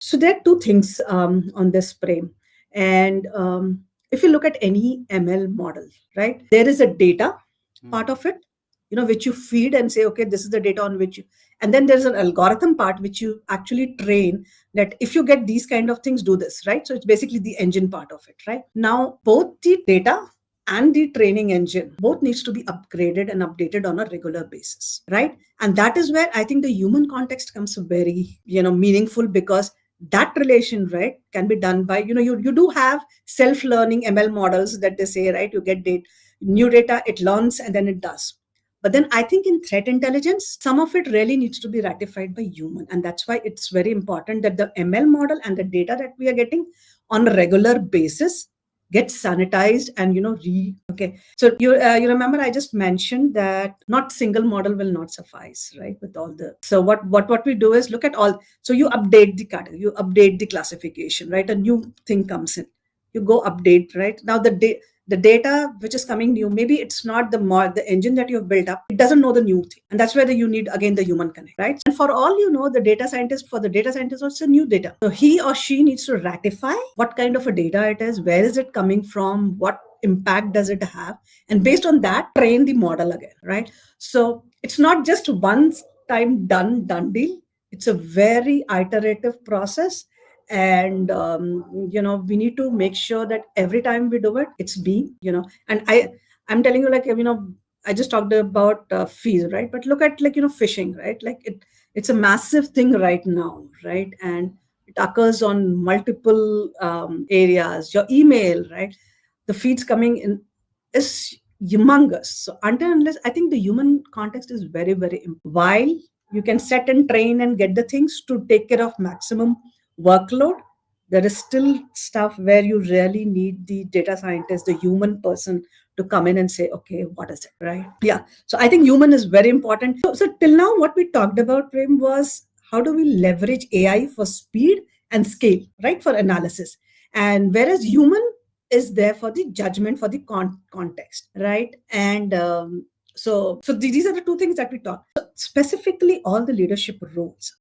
So there are two things on this frame. And if you look at any ML model, right, there is a data part of it, which you feed and say, okay, this is the data on which you, and then there's an algorithm part which you actually train that if you get these kind of things, do this, right? So it's basically the engine part of it, right? Now, both the data and the training engine both needs to be upgraded and updated on a regular basis, right? And that is where I think the human context comes very meaningful, because that relation, right, can be done by you do have self-learning ML models that they say, right, you get new data, it learns, and then it does. But then I think in threat intelligence, some of it really needs to be ratified by human. And that's why it's very important that the ML model and the data that we are getting on a regular basis gets sanitized and okay. So you remember I just mentioned that not single model will not suffice, right? With all the, so what we do is look at all. So you update the category, you update the classification, right? A new thing comes in, you go update, right? Now the data which is coming new, maybe it's not the engine that you've built up, it doesn't know the new thing, and that's where you need again the human connect, right? And for all the data scientist, also new data, so he or she needs to ratify what kind of a data it is, where is it coming from, what impact does it have, and based on that train the model again, right? So it's not just one time done deal, it's a very iterative process. And we need to make sure that every time we do it, it's being and I'm telling you, like, I just talked about fees, right? But look at, like, phishing, right? Like it's a massive thing right now, right? And it occurs on multiple areas. Your email, right, the feeds coming in is humongous. So until unless, I think the human context is very, very important. While you can set and train and get the things to take care of maximum workload, there is still stuff where you really need the data scientist, the human person, to come in and say, okay, what is it, right? Yeah. So I think human is very important. So till now, what we talked about, Prem, was how do we leverage AI for speed and scale, right, for analysis, and whereas human is there for the judgment, for the context, right? And so these are the two things that we talk. So specifically, all the leadership roles,